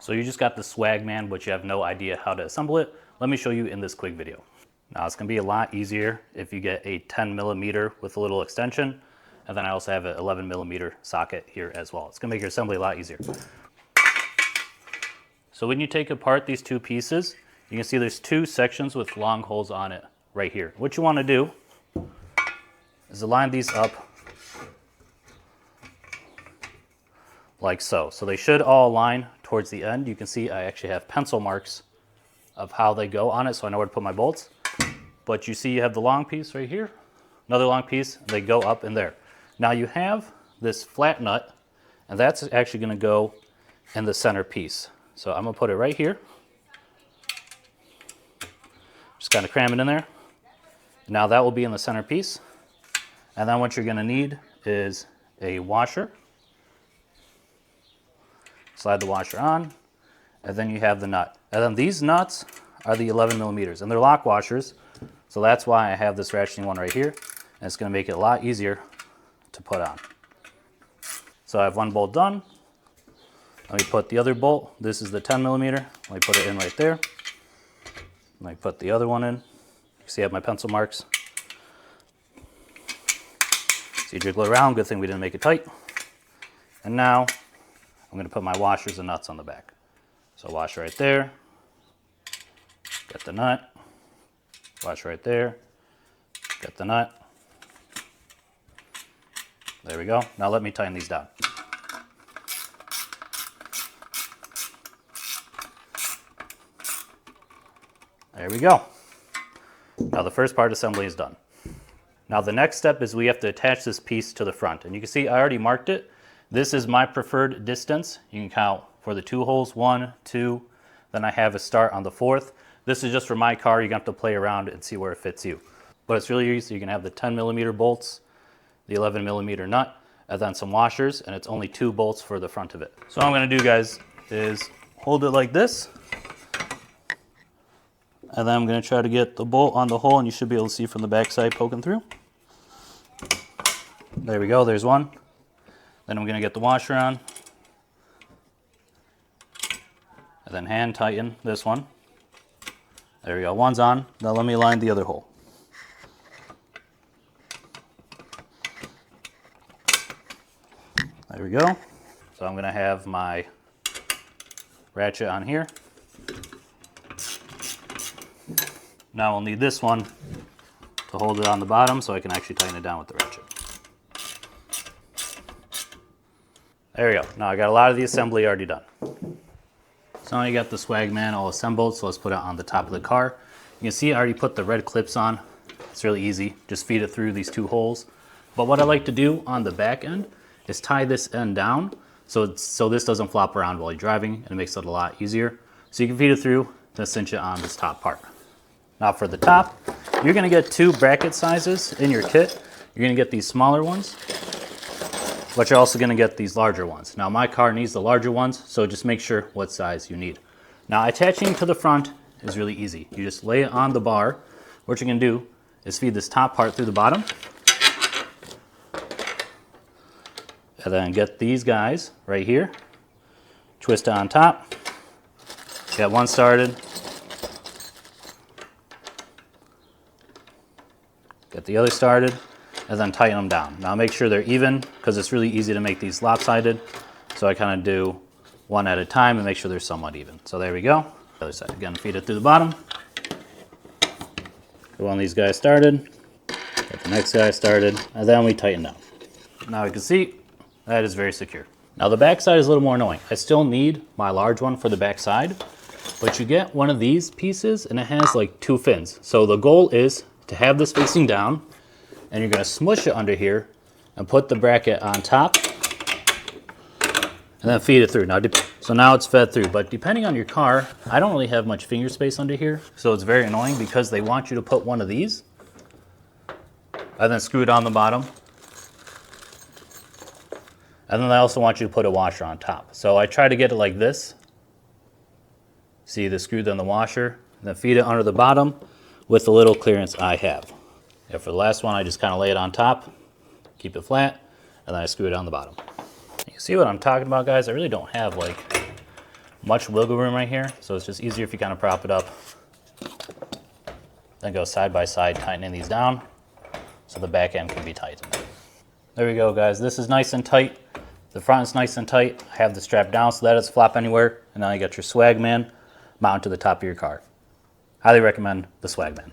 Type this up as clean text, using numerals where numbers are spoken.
So you just got the swag man, but you have no idea how to assemble it. Let me show you in this quick video. Now it's gonna be a lot easier if you get a 10 millimeter with a little extension. And then I also have an 11 millimeter socket here as well. It's gonna make your assembly a lot easier. So when you take apart these two pieces, you can see there's two sections with long holes on it right here. What you wanna do is align these up like so. So they should all align towards the end. You can see I actually have pencil marks of how they go on it, so I know where to put my bolts. But you see you have the long piece right here, another long piece, and they go up in there. Now you have this flat nut, and that's actually gonna go in the center piece. So I'm gonna put it right here. Just kind of cram it in there. Now that will be in the center piece. And then what you're gonna need is a washer. Slide the washer on, and then you have the nut. And then these nuts are the 11 millimeters, and they're lock washers, so that's why I have this ratcheting one right here, and it's gonna make it a lot easier to put on. So I have one bolt done. Let me put the other bolt. This is the 10 millimeter. Let me put it in right there. Let me put the other one in. You see I have my pencil marks. So you jiggle it around, good thing we didn't make it tight. And now, I'm going to put my washers and nuts on the back. So washer right there, get the nut, washer right there, get the nut. There we go. Now let me tighten these down. There we go. Now the first part assembly is done. Now the next step is we have to attach this piece to the front. And you can see I already marked it. This is my preferred distance. You can count for the two holes, 1, 2, then I have a start on the 4th. This is just for my car. You're gonna have to play around and see where it fits you. But it's really easy. You can have the 10 millimeter bolts, the 11 millimeter nut, and then some washers, and it's only 2 bolts for the front of it. So what I'm gonna do, guys, is hold it like this, and then I'm gonna try to get the bolt on the hole, and you should be able to see from the back side poking through. There we go, there's one. Then I'm going to get the washer on, and then hand tighten this one. There we go, one's on. Now let me line the other hole. There we go. So I'm going to have my ratchet on here. Now I'll need this one to hold it on the bottom so I can actually tighten it down with the ratchet. There we go. Now I got a lot of the assembly already done. So now you got the swag man all assembled, so let's put it on the top of the car. You can see I already put the red clips on. It's really easy. Just feed it through these 2 holes. But what I like to do on the back end is tie this end down so this doesn't flop around while you're driving, and it makes it a lot easier. So you can feed it through, then cinch it on this top part. Now for the top, you're gonna get 2 bracket sizes in your kit. You're gonna get these smaller ones, but you're also going to get these larger ones. Now my car needs the larger ones, so just make sure what size you need. Now attaching to the front is really easy. You just lay it on the bar. What you're going to do is feed this top part through the bottom, and then get these guys right here, twist it on top, get one started, get the other started, and then tighten them down. Now make sure they're even, because it's really easy to make these lopsided. So I kind of do one at a time and make sure they're somewhat even. So there we go. The other side, again, feed it through the bottom. Get one of these guys started, get the next guy started, and then we tighten down. Now you can see that is very secure. Now the back side is a little more annoying. I still need my large one for the back side, but you get one of these pieces and it has like 2 fins. So the goal is to have this facing down, and you're going to smush it under here and put the bracket on top and then feed it through. So now it's fed through, but depending on your car, I don't really have much finger space under here, so it's very annoying because they want you to put one of these and then screw it on the bottom, and then they also want you to put a washer on top. So I try to get it like this. See the screw, then the washer, and then feed it under the bottom with the little clearance I have. Yeah, for the last one, I just kind of lay it on top, keep it flat, and then I screw it on the bottom. You see what I'm talking about, guys? I really don't have like much wiggle room right here, so it's just easier if you kind of prop it up. Then go side by side, tightening these down so the back end can be tightened. There we go, guys. This is nice and tight. The front is nice and tight. I have the strap down so that doesn't flop anywhere. And now you got your Swagman mounted to the top of your car. Highly recommend the Swagman.